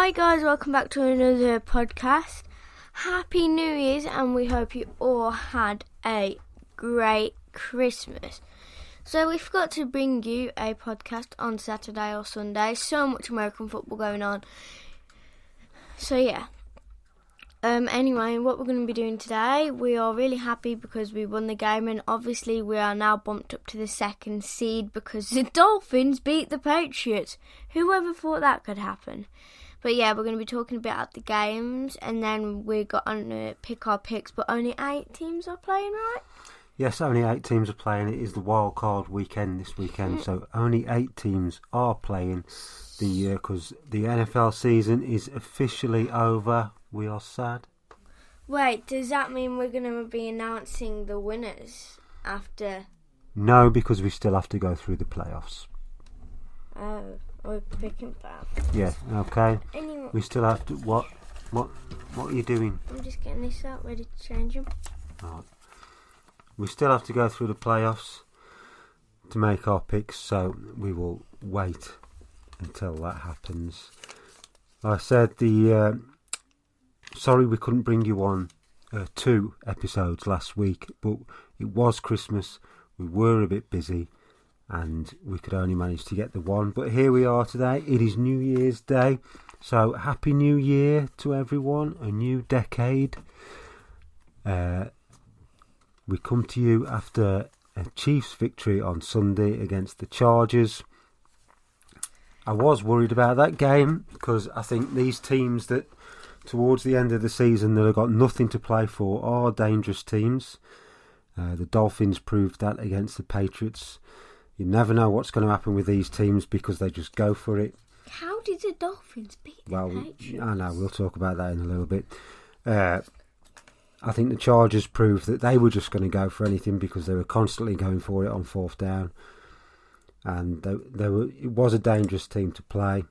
Hi guys, welcome back to another podcast. Happy New Year's, and we hope you all had a great Christmas. So we forgot to bring you a podcast on Saturday or Sunday. So much American football going on. So yeah. Anyway, what we're going to be doing today, we are really happy because we won the game, and obviously we are now bumped up to the second seed because the Dolphins beat the Patriots. Whoever thought that could happen? But yeah, we're going to be talking about the games, and then we got on to pick our picks, but only 8 teams are playing, right? Yes, only 8 teams are playing. It is the wild card weekend this weekend, so only 8 teams are playing the year because the NFL season is officially over. We are sad. Wait, does that mean we're going to be announcing the winners after? No, because we still have to go through the playoffs. Oh, we're picking back. Yeah, okay. Anyway, We still have to. What are you doing? I'm just getting this out, ready to change them. Right. We still have to go through the playoffs to make our picks, so we will wait until that happens. I said sorry we couldn't bring you on 2 episodes last week, but it was Christmas, we were a bit busy, and we could only manage to get the one. But here we are today. It is New Year's Day, so Happy New Year to everyone, a new decade. We come to you after a Chiefs victory on Sunday against the Chargers. I was worried about that game because I think these teams that towards the end of the season that have got nothing to play for are dangerous teams. The Dolphins proved that against the Patriots. You never know what's going to happen with these teams because they just go for it. How did the Dolphins beat the Patriots? I know, we'll talk about that in a little bit. I think the Chargers proved that they were just going to go for anything because they were constantly going for it on 4th down. And it was a dangerous team to play.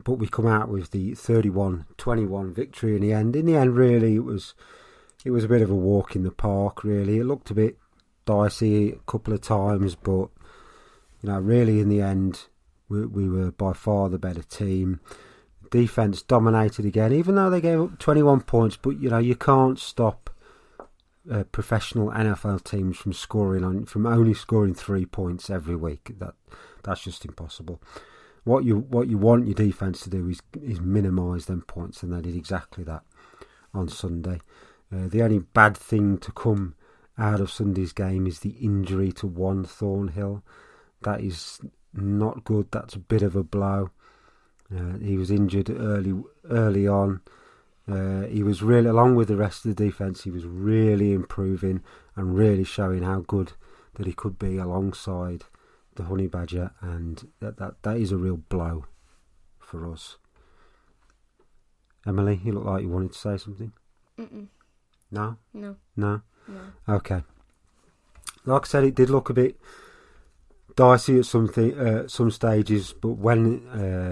But we come out with the 31-21 victory in the end. In the end, really, it was a bit of a walk in the park, really. It looked a bit dicey a couple of times, but really in the end, we were by far the better team. Defense dominated again, even though they gave up 21 points. But you can't stop professional NFL teams from only scoring 3 points every week. That's just impossible. What you want your defense to do is minimise them points, and they did exactly that on Sunday. The only bad thing to come out of Sunday's game is the injury to Juan Thornhill. That is not good. That's a bit of a blow. He was injured early on. He was really, along with the rest of the defence, he was really improving and really showing how good that he could be alongside the Honey Badger, and that is a real blow for us. Emily, you look like you wanted to say something. No? No. Okay. Like I said, it did look a bit dicey at some stages, but when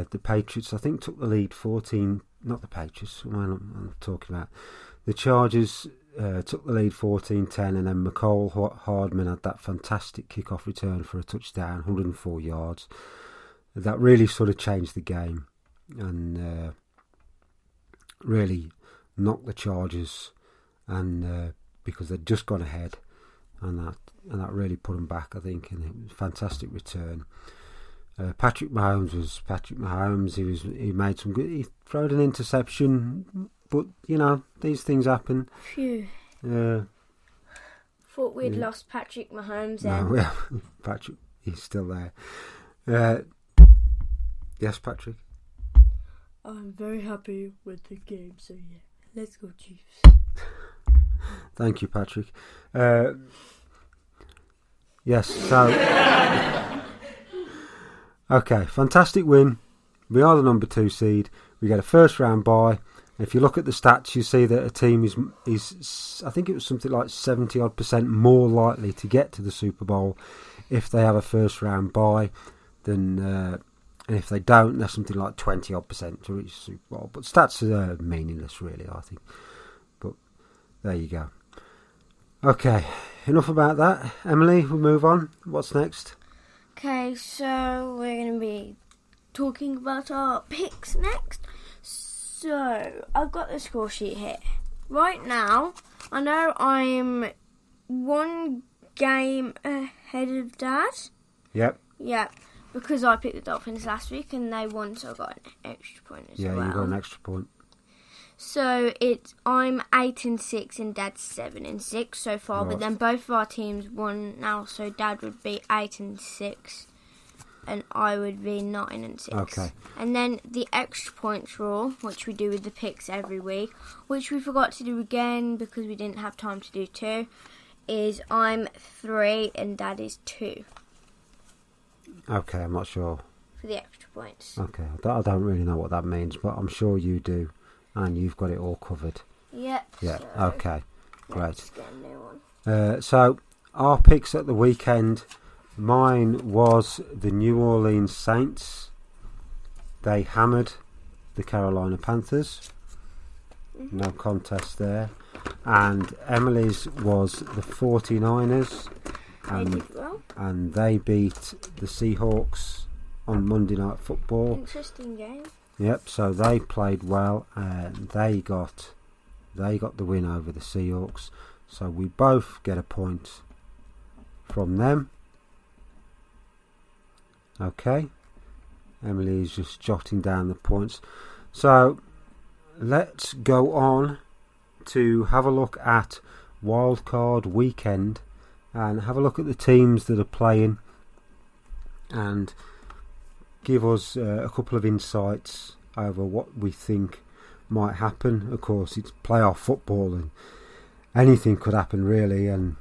the Patriots, I think, took the lead 14. Not the Patriots. I'm talking about the Chargers. Took the lead 14-10, and then McCole Hardman had that fantastic kickoff return for a touchdown, 104 yards. That really sort of changed the game and really knocked the Chargers, and because they'd just gone ahead, and that really put them back, I think, and it was a fantastic return. Patrick Mahomes was Patrick Mahomes. He made some good. He threw an interception. But, these things happen. Phew. Thought we'd lost Patrick Mahomes then. No, Patrick, he's still there. Yes, Patrick? I'm very happy with the game, so yeah. Let's go, Chiefs. Thank you, Patrick. Yes, so... Okay, fantastic win. We are the number 2 seed. We get a first round bye. If you look at the stats, you see that a team is I think it was something like 70% more likely to get to the Super Bowl if they have a first round bye than, and if they don't, there's something like 20% to reach the Super Bowl. But stats are meaningless, really, I think. But there you go. Okay, enough about that. Emily, we'll move on. What's next? Okay, so we're going to be talking about our picks next. So, I've got the score sheet here. Right now, I know I'm 1 game ahead of Dad. Yep. Yep, because I picked the Dolphins last week and they won, so I got an extra point as well. Yeah, you got an extra point. So I'm 8-6 and Dad's 7-6 so far, Right. but then both of our teams won now, so Dad would be 8-6 and I would be 9-6. Okay. And then the extra points rule, which we do with the picks every week, which we forgot to do again because we didn't have time to do 2, is I'm 3 and Dad is 2 Okay, I'm not sure. for the extra points. Okay, I don't really know what that means, but I'm sure you do, and you've got it all covered. Yep. Yeah, so okay, great. let's get a new one. So, our picks at the weekend, mine was the New Orleans Saints. They hammered the Carolina Panthers. No contest there. And Emily's was the 49ers. They did well. And they beat the Seahawks on Monday Night Football. Interesting game. Yep, so they played well and they got the win over the Seahawks. So we both get a point from them. Okay. Emily is just jotting down the points. So let's go on to have a look at wildcard weekend and have a look at the teams that are playing and give us a couple of insights over what we think might happen. Of course, it's playoff football and anything could happen really, and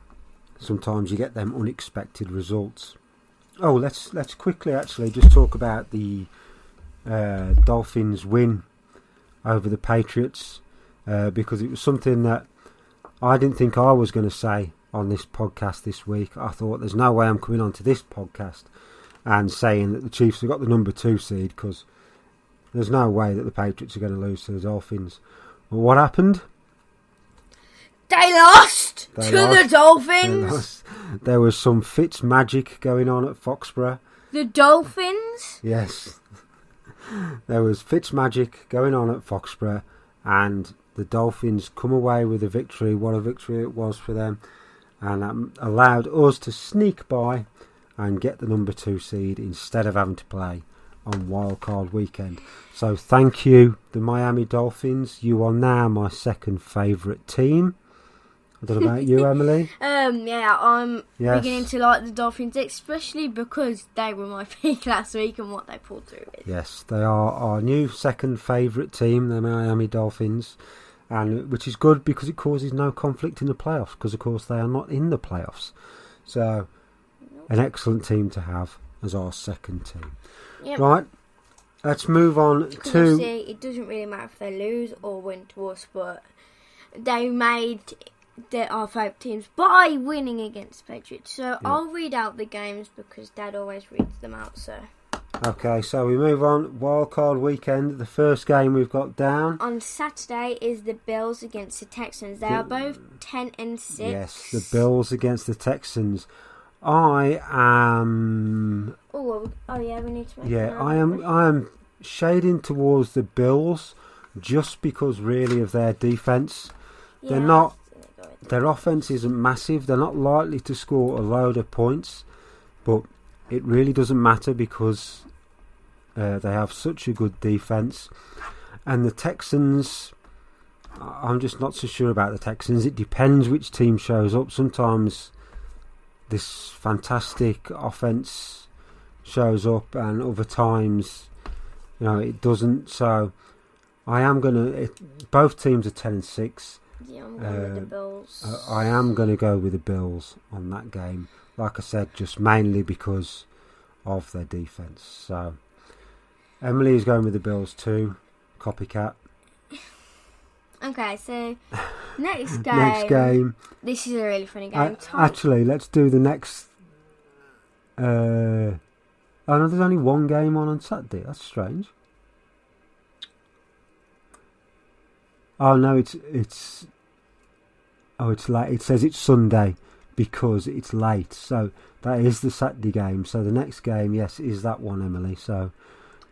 sometimes you get them unexpected results. Oh, let's quickly actually just talk about the Dolphins win over the Patriots because it was something that I didn't think I was going to say on this podcast this week. I thought there's no way I'm coming onto this podcast and saying that the Chiefs have got the number 2 seed, because there's no way that the Patriots are going to lose to the Dolphins. Well, what happened? They lost to the Dolphins. There was some Fitz magic going on at Foxborough. The Dolphins? Yes. There was Fitz magic going on at Foxborough, and the Dolphins come away with a victory. What a victory it was for them. And that allowed us to sneak by and get the number 2 seed instead of having to play on wildcard weekend. So thank you, the Miami Dolphins. You are now my second favourite team. I don't know about you, Emily. Yeah, I'm Yes. beginning to like the Dolphins, especially because they were my pick last week and what they pulled through with. Yes, they are our new second favourite team, the Miami Dolphins, and which is good because it causes no conflict in the playoffs, because of course they are not in the playoffs. So, an excellent team to have as our second team. Yep. Right, let's move on Because to... obviously it doesn't really matter if they lose or win to us, but they made our favourite teams by winning against the Patriots. So I'll read out the games because Dad always reads them out. So Okay, so we move on. Wildcard weekend. The first game we've got down. on Saturday is the Bills against the Texans. They are both 10-6. Yes, the Bills against the Texans. I am... Oh yeah, we need to make Yeah, another I am shading towards the Bills just because really of their defence. Yeah, They're not... I'm gonna go with Their offence isn't massive. They're not likely to score a load of points, but it really doesn't matter because they have such a good defence. And the Texans, I'm just not so sure about the Texans. It depends which team shows up. Sometimes this fantastic offence shows up, and other times, it doesn't. So I am gonna. Both teams are 10-6. Yeah, I'm going with the Bills. I am going to go with the Bills on that game. Like I said, just mainly because of their defence. So, Emily is going with the Bills too. Copycat. Okay, so next game. Next game. This is a really funny game. Actually, let's do the next... oh no, there's only one game on Saturday. That's strange. Oh no, it's late. It says it's Sunday because it's late. So that is the Saturday game. So the next game, yes, is that one, Emily. So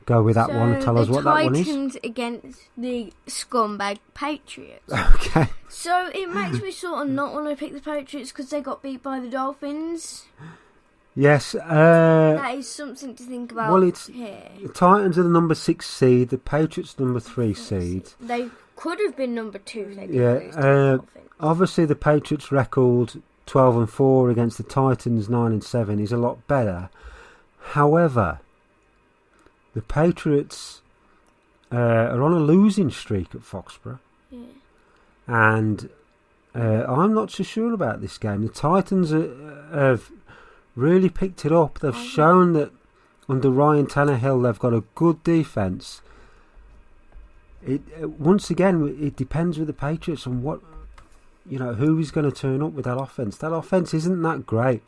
go with that one. Tell us what that one is. The Titans against the scumbag Patriots. Okay. So it makes me sort of not want to pick the Patriots because they got beat by the Dolphins. Yes. That is something to think about. Well, it's here. The Titans are the number 6 seed. The Patriots number 3 seed. They could have been number 2 if they didn't lose to the Dolphins. Obviously the Patriots' record 12-4 against the Titans 9-7 is a lot better. However, the Patriots are on a losing streak at Foxborough, and I'm not so sure about this game. The Titans have really picked it up. They've shown that under Ryan Tannehill they've got a good defence. Once again, it depends with the Patriots on what, who is going to turn up with that offence. That offence isn't that great,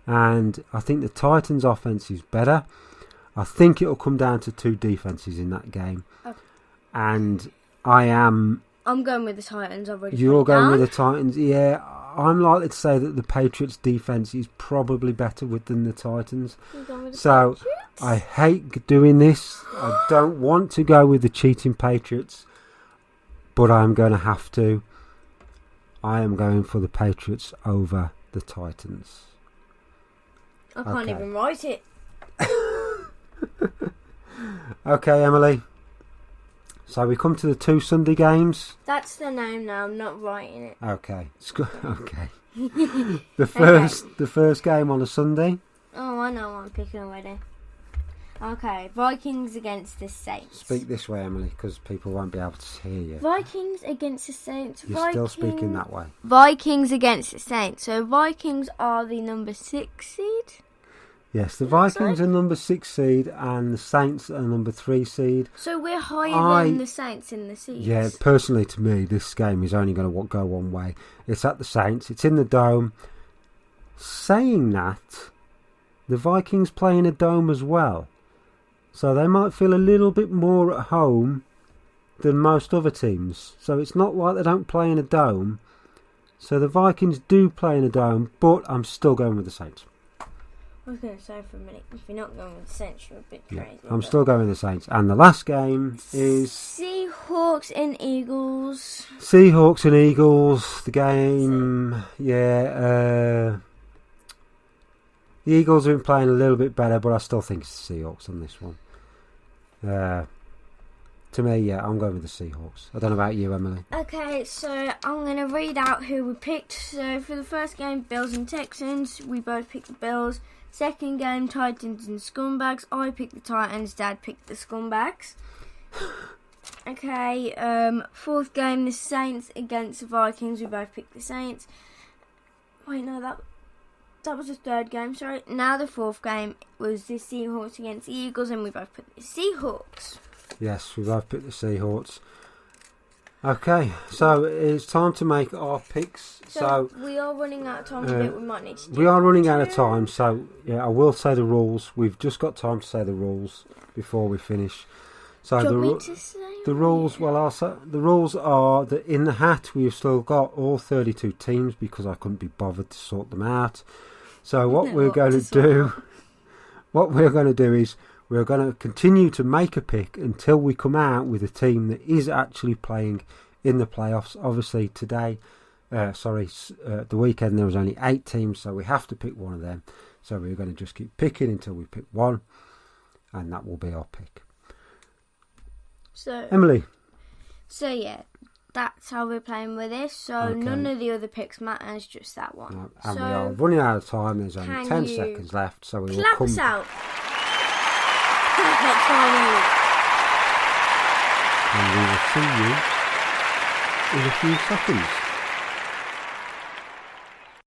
and I think the Titans' offence is better. I think it'll come down to 2 defences in that game, and I'm going with the Titans. You're going with the Titans, yeah. I'm likely to say that the Patriots' defence is probably better than the Titans. So Patriots? I hate doing this. I don't want to go with the cheating Patriots, but I'm going to have to. I am going for the Patriots over the Titans. I can't even write it. Okay, Emily. So we come to the 2 Sunday games. That's the name now. I'm not writing it. Okay. Okay. The first game on a Sunday. Oh, I know what I'm picking already. Okay, Vikings against the Saints. Speak this way, Emily, because people won't be able to hear you. Vikings against the Saints. You're still speaking that way. Vikings against the Saints. So Vikings are the number 6 seed. Yes, the Vikings are number 6 seed and the Saints are number 3 seed. So we're higher than the Saints in the seeds. Yeah, personally to me, this game is only going to go one way. It's at the Saints. It's in the Dome. Saying that, the Vikings play in a Dome as well. So they might feel a little bit more at home than most other teams. So it's not like they don't play in a Dome. So the Vikings do play in a Dome, but I'm still going with the Saints. I was going to say for a minute, if you're not going with the Saints, you're a bit crazy. I'm still going with the Saints. And the last game is Seahawks and Eagles. Seahawks and Eagles. The game, the Eagles have been playing a little bit better, but I still think it's the Seahawks on this one. To me, I'm going with the Seahawks. I don't know about you, Emily. Okay, so I'm going to read out who we picked. So for the first game, Bills and Texans. We both picked the Bills. Second game, Titans and Scumbags. I picked the Titans. Dad picked the Scumbags. Okay, fourth game, the Saints against the Vikings. We both picked the Saints. Wait, no, that was the third game, sorry. Now the fourth game was the Seahawks against the Eagles, and we both picked the Seahawks. Yes, we both picked the Seahawks. Okay, so it's time to make our picks. So we are running out of time a bit. We might need to do We are running out of time, so yeah, I will say the rules. We've just got time to say the rules before we finish. So the rules, the rules are that in the hat we've still got all 32 teams because I couldn't be bothered to sort them out. So what we're going to do is we're going to continue to make a pick until we come out with a team that is actually playing in the playoffs. Obviously today, the weekend there was only 8 teams, so we have to pick one of them. So we're going to just keep picking until we pick one, and that will be our pick. So Emily. So yeah, that's how we're playing with this. So none of the other picks matters, just that one. No, and we are running out of time. There's only 10 seconds left, so we will clap us out. And we will see you in a few seconds.